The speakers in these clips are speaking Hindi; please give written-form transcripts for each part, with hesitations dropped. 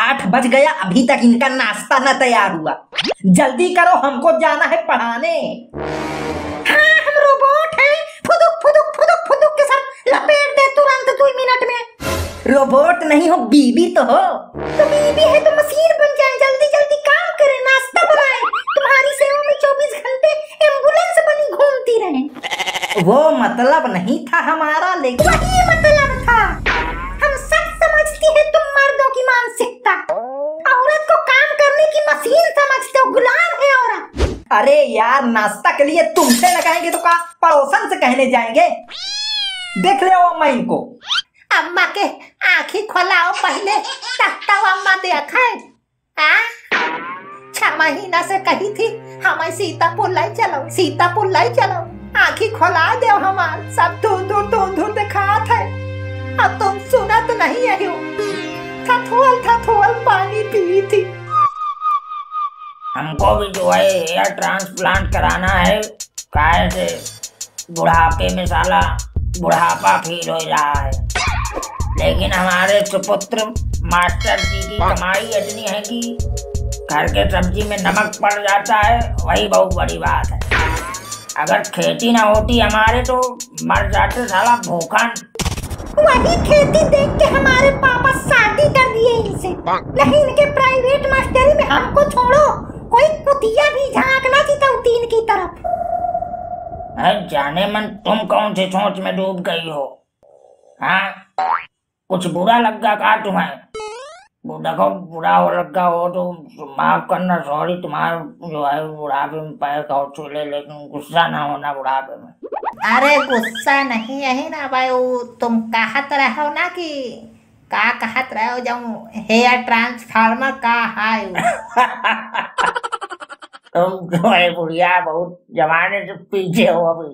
8 बज गया, अभी तक इनका नाश्ता न तैयार हुआ। जल्दी करो, हमको जाना है पढ़ाने। हाँ, हम रोबोट हैं। फुदुक फुदुक फुदुक फुदुक के साथ लपेट दे तुरंत 2 मिनट में। रोबोट नहीं हो, बीबी तो हो। तो बीबी है तो मशीन बन जाए, जल्दी जल्दी काम करे, नाश्ता बनाए, तुम्हारी सेवा में 24 घंटे एम्बुलेंस बनी घूमती रहे। वो मतलब नहीं था हमारा, लेकिन वही मतलब था। हम सब समझती है तुम मर्दों की मानसिकता। औरत को काम करने की मशीन समझते हो, गुलाम है औरत। अरे यार, नाश्ता के लिए तुमसे लगाएंगे तो का पड़ोसन से कहने जाएंगे। देख ले अम्मा इनको। अम्मा के आँखें खोलाओ पहले, तख्ता अम्मा देखा है। 6 महीना से कही थी हमें सीतापुर लाई चलो, सीतापुर लाई चलो। आँखें खोला दे हमार, सब दूर दिखा थे। अब तुम सुना तो नहीं आई हो। थथोल पानी पी थी। हमको भी जो है हेयर ट्रांसप्लांट कराना है, काहे से बुढ़ापे में साला बुढ़ापा फील हो रहा है। लेकिन हमारे सुपुत्र मास्टर जी की कमाई इतनी है कि घर के सब्जी में नमक पड़ जाता है, वही बहुत बड़ी बात है। अगर खेती ना होती हमारे तो मर जाते साला भूखन। वही खेती देख के हमारे पापा शादी कर दिए इनसे। नहीं, इनके प्राइवेट मास्टरी में हमको छोड़ो, कोई कुतिया भी झांकना चाहिए तीन की तरफ। जाने मन, तुम कौन से सोच में डूब गई हो? हाँ, कुछ बुरा लगा का तुम्हें? देखो, बुरा हो लगा हो तो माफ करना, सॉरी। तुम्हारा जो है बुढ़ापे में पैर का छूले, लेकिन गुस्सा ना होना बुढ़ापे में। अरे गुस्सा नहीं है ना भाई, तुम कहत रहो ना कि का कहत रहो जब हेयर ट्रांसफार्मर का है। तुम जो है बुढ़िया बहुत जमाने से पीछे हो अभी।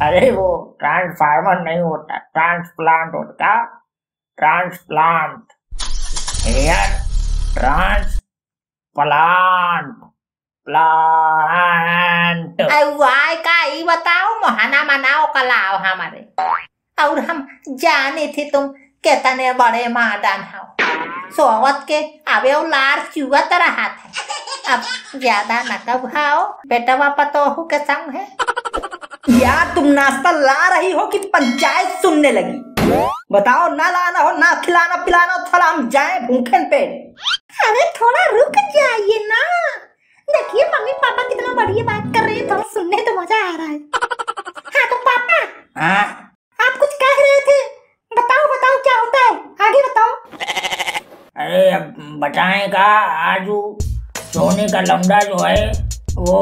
अरे वो ट्रांसफार्मर नहीं होता, ट्रांसप्लांट होता। Transplant, hair transplant, plant. Y का ही बताओ, महाना मनाओ कलाओ हमारे। और हम जाने थे तुम कितने बड़े मादान हो। सोवत के अबे लार चुवत रहा था। अब ज्यादा न कभाओ, बेटवा पतोहू के संग है। यार, तुम नाश्ता ला रही हो कि पंचायत सुनने लगी? बताओ, ना लाना हो, ना खिलाना पिलाना, थोड़ा हम जाए भूखे पे। अरे थोड़ा रुक जाइए ना, देखिए मम्मी पापा कितना बढ़िया बात कर रहे हैं, थोड़ा सुनने तो मजा आ रहा है। हाँ तो पापा, आप कुछ कह रहे थे, बताओ बताओ क्या होता है, आगे बताओ। अरे अब बताएं का, आजू सोने का लौंडा जो है वो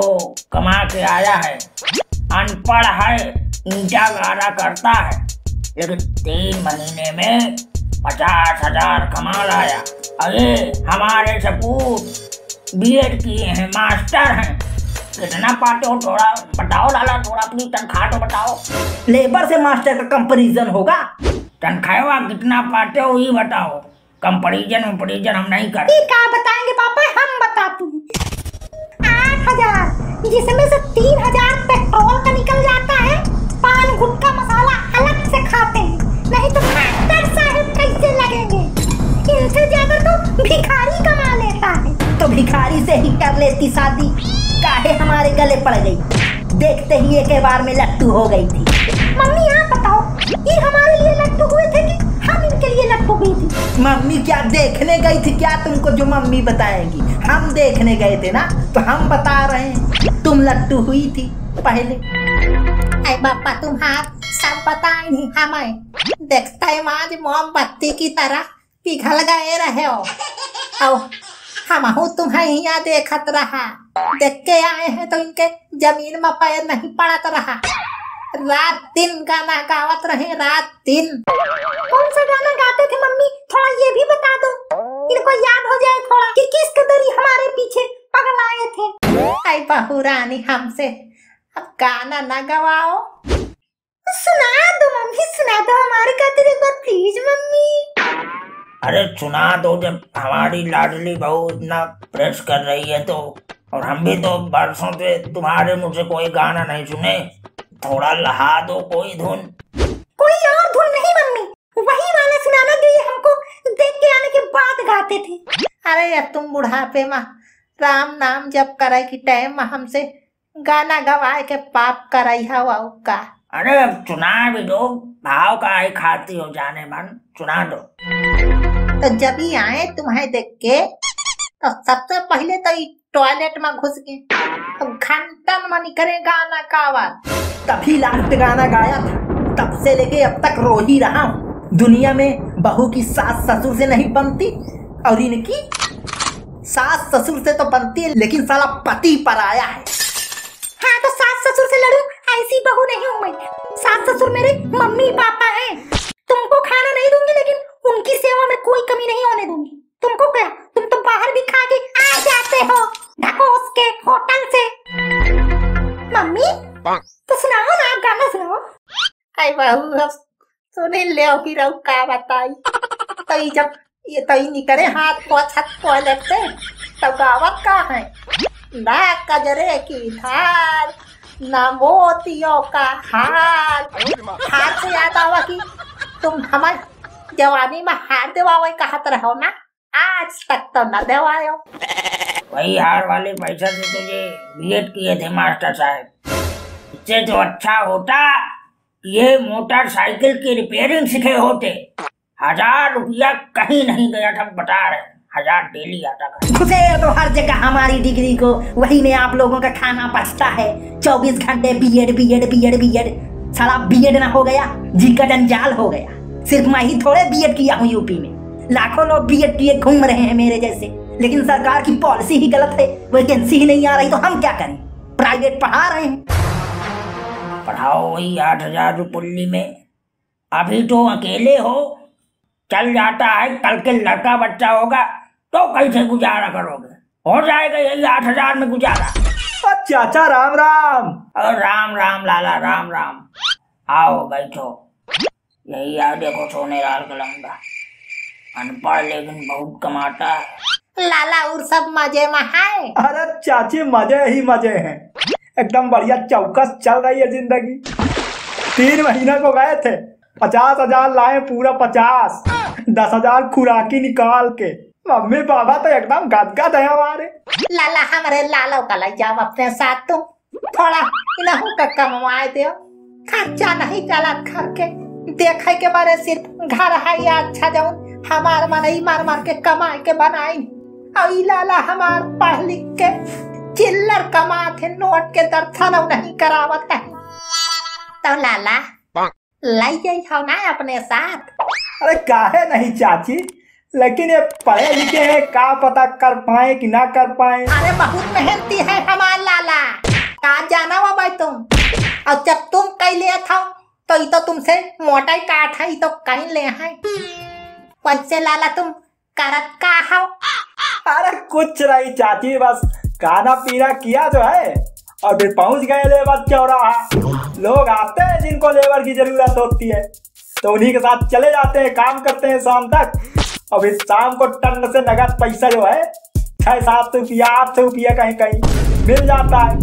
कमा के आया है, अनपढ़ है, ईंटा गाड़ा करता है, लेकिन 3 महीने में 50,000 कमा लाया। अरे हमारे सपूत बीएड किए हैं, मास्टर हैं। कितना पाते हो थोड़ा बताओ लाला, थोड़ा अपनी तनख्वाह तो बताओ। लेबर से मास्टर का कंपैरिजन होगा? तनख्वाह कितना पाते हो ये बताओ। कंपैरिजन हम नहीं करते। क्या बताएंगे पापा, हम बताते हैं। 8,000, जिसमें से 3,000 पेट्रोल का निकल जाता है, पान गुटखा मसाला अलग से खाते हैं, नहीं तो मास्टर साहब कैसे लगेंगे? इनसे ज्यादा तो भिखारी कमा लेता है। तो भिखारी से ही कर लेती शादी, काहे हमारे गले पड़ गई? देखते ही एक बार में लट्टू हो गई थी। मम्मी आप बताओ, ये हमारे लिए लट्टू हुए थे कि हम इनके लिए लट्टू हुई थी? मम्मी क्या देखने गई थी क्या तुमको जो मम्मी बताएंगी? हम देखने गए थे ना, तो हम बता रहे हैं, तुम लट्टू हुई थी पहले। अरे बापा, तुम्हारा सब बताए नहीं हमें, देखता है आज मोमबत्ती की तरह पिघल गए रहे हो। अब हम तुम्हें यहाँ देखत रहा, देख के आए हैं तो इनके जमीन में पैर नहीं पड़त रहा। रात दिन गाना गावत रहे, रात दिन। कौन सा गाना गाते थे मम्मी, थोड़ा ये भी बता दो, इनको याद हो जाए थोड़ा कि किस कदर ही हमारे पीछे पगल आए थे। आई बहू रानी, हमसे अब गाना ना गवाओ, सुना दो मम्मी, सुना दो हमारे खातिर एक बार प्लीज मम्मी। अरे सुना दो, जब हमारी लाडली बहू इतना प्रेस कर रही है तो, और हम भी तो बरसों से तुम्हारे मुंह से कोई गाना नहीं सुने, थोड़ा लहा दो कोई धुन। कोई और धुन नहीं मम्मी, वही वाला सुनाना जो ये हमको देख के आने के बाद गाते थे। अरे यार तुम बुढ़ापे में राम नाम जप करे की टाइम में हमसे गाना गवाए के पाप करई हवा का। अरे अब सुना भी दो, भाव का ही खाती हो जाने मन, सुना दो। तो जब ही आए तुम्हें देख के तो सबसे पहले तो टॉयलेट में घुस गए, तो घंटन में निकले गाना का आवाज, तभी लास्ट गाना गाया था। तब से लेके अब तक रो ही रहा हूँ। दुनिया में बहू की सास ससुर से नहीं बनती, और इनकी सास ससुर से तो बनती है, लेकिन साला पति पराया है। हाँ तो सास ससुर से लड़ू, ऐसी बहू नहीं हूँ मैं। सास ससुर मेरे मम्मी पापा हैं। तुमको खाना नहीं दूंगी, लेकिन उनकी सेवा में कोई कमी नहीं होने दूंगी। तुमको क्या, तुम तो बाहर भी खा के आ जाते हो ढकोस के होटल से। मम्मी तो सुनाओ ना, आप गाना सुनाओ। आई बहू सुने ले फिर का बताई। तो जब ये तो निकले हाथ को छत टॉयलेट से, तब गावत का है ना कजरे की धार, ना मोतियों का हार। हार से याद आवा कि तुम हमारे जवानी में हार दिवावे कहत रहो ना, आज तक तो न दिवायो। वही हार वाले पैसा से तुझे बीएड किए थे मास्टर साहब। इससे तो अच्छा होता ये मोटरसाइकिल की रिपेयरिंग सीखे होते। 1000 रुपया कहीं नहीं गया था, बता रहे 1000 डेली आता था। घुसे तो हर जगह हमारी डिग्री को, वही में आप लोगों का खाना पचता है। 24 घंटे बीएड बीएड बीएड बीएड। साला बीएड ना हो गया जी का जंजाल हो गया। सिर्फ मैं ही थोड़े बीएड किया हूँ यूपी में, लाखों लोग बीएड किए घूम रहे हैं मेरे जैसे। लेकिन सरकार की पॉलिसी ही गलत है, वैकेंसी ही नहीं आ रही, तो हम क्या करें? प्राइवेट पढ़ा रहे हैं। पढ़ाओ वही 8000 रुपये में। अभी तो अकेले हो, चल जाता है, कल के लड़का बच्चा होगा तो कैसे गुजारा करोगे? हो जाएगा यही 8000 में गुजारा। चाचा राम राम। और राम राम लाला, राम राम। आओ बैठो। यही आ देखो सोने लाल का लंगा, अनपढ़ लेकिन बहुत कमाता है। लाला और सब मजे में है। अरे चाची मजे ही मजे हैं, एकदम बढ़िया चौकस चल रही है जिंदगी। 3 महीने को गए थे, 50,000 लाए, पूरा 50। 10,000 खुराकी निकाल के। मम्मी पापा तो एकदम गदगद है हमारे। लाला हमारे लालो का ले जाओ अपने साथ, तुम थोड़ा इन्हों का कमवाए दो। खर्चा नहीं चला घर के, देखे के बारे सिर्फ घर है या अच्छा जाऊं हमार मनई मार मार के कमाए के बनाई। और लाला हमार पढ़ लिख के चिल्लर कमाते, नोट के दर्शन नहीं करावत है। तो लाला लाई जाई हो ना अपने साथ। अरे काहे नहीं चाची, लेकिन ये पढ़े लिखे हैं, का पता कर पाए कि ना कर पाए। अरे बहुत मेहनती है हमार लाला, कहा जाना हुआ भाई तुम। और जब तुम कहीं ले था तो ये तो तुमसे मोटा ही काट है, तो कहीं ले है। वैसे लाला तुम करत का हो? अरे कुछ नहीं चाची, बस खाना पीना किया जो है, और फिर पहुंच गए लेबर चौराहा। लोग आते हैं जिनको लेबर की जरूरत होती है, तो उन्हीं के साथ चले जाते हैं, काम करते हैं शाम तक। और फिर शाम को टन से नगद पैसा जो है 6-7 रुपया 8 रुपया कहीं कहीं मिल जाता है।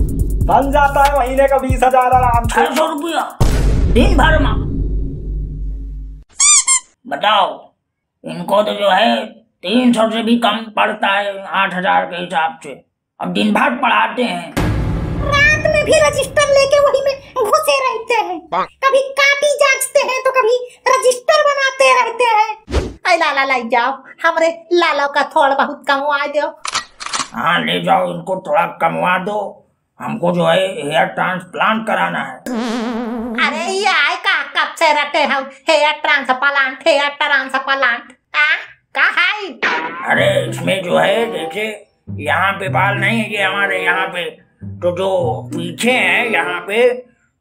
बन जाता है महीने का 20,000 आराम से। 600 रुपया दिन भर में? बताओ, इनको तो जो है 300 से भी कम पड़ता है 8000 के हिसाब से। अब दिन भर पढ़ाते हैं, रात में भी रजिस्टर लेके वही में घुसे रहते हैं। कभी कापी जांचते हैं तो कभी रजिस्टर बनाते रहते हैं। आई लाला लाई जाओ, हमरे लाला का थोड़ा बहुत कमवा दो। हाँ ले जाओ, इनको थोड़ा कमवा दो। हमको जो है हेयर ट्रांसप्लांट कराना है। अरे ये आए का कब से रटे हम हेयर ट्रांसप्लांट, हेयर ट्रांसप्लांट का है? अरे इसमें जो है जैसे यहाँ पे बाल नहीं है, ये हमारे यहाँ पे तो जो पीछे है यहाँ पे,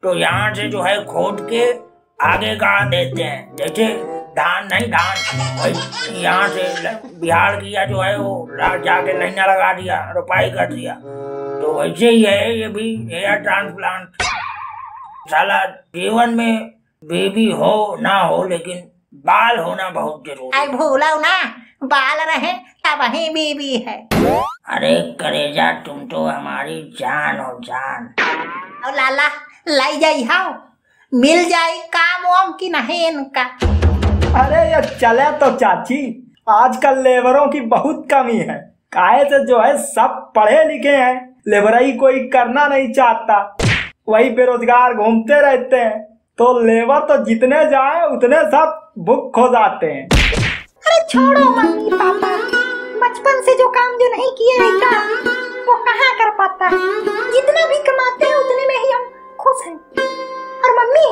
तो यहाँ से जो है खोद के आगे गाड़ देते हैं। जैसे धान नहीं, धान वही यहाँ से बिहार किया जो है वो जाके लाइना लगा दिया, रोपाई कर दिया, तो वैसे ही है ये भी हेयर ट्रांसप्लांट। साला जीवन में बेबी हो ना हो, लेकिन बाल होना बहुत जरूरी। आई भूलो ना, बाल रहे तब वही बीबी है। अरे करेजा, तुम तो हमारी जान हो जान। और लाला लाई जाई हाउ, मिल जाए काम वाम की नहीं इनका। अरे ये चले तो चाची, आजकल लेबरों की बहुत कमी है। काहे से जो है सब पढ़े लिखे हैं, लेबराई कोई करना नहीं चाहता, वही बेरोजगार घूमते रहते हैं। तो लेबर तो जितने जाए उतने सब बुक हो जाते हैं। अरे छोड़ो मम्मी पापा, बचपन से जो काम जो नहीं किए रहता वो कहाँ कर पाता है। जितना भी कमाते हैं उतने में ही हम खुश हैं। और मम्मी,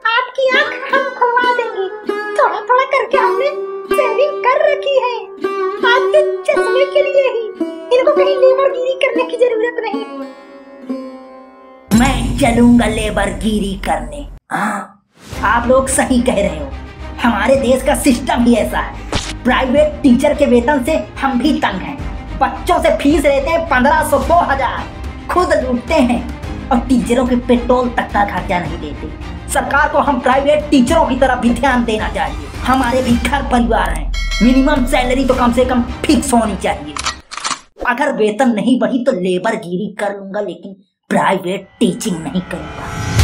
आपकी आंख हम खुलवा देंगे। थोड़ा थोड़ा करके हमने सेविंग कर रखी है आपके चश्मे के लिए ही। इनको कहीं लेबरगिरी करने की जरूरत नहीं। मैं चलूंगा लेबरगिरी करने। हाँ, आप लोग सही कह रहे हो। हमारे देश का सिस्टम ही ऐसा है। प्राइवेट टीचर के वेतन से हम भी तंग हैं। बच्चों से फीस लेते हैं 1500 2000, खुद लूटते हैं और टीचरों के पेट्रोल तक का खर्चा नहीं देते। सरकार को हम प्राइवेट टीचरों की तरफ भी ध्यान देना चाहिए। हमारे भी घर परिवार हैं, मिनिमम सैलरी तो कम से कम फिक्स होनी चाहिए। अगर वेतन नहीं बढ़ी तो लेबरगिरी कर लूंगा, लेकिन प्राइवेट टीचिंग नहीं करूंगा।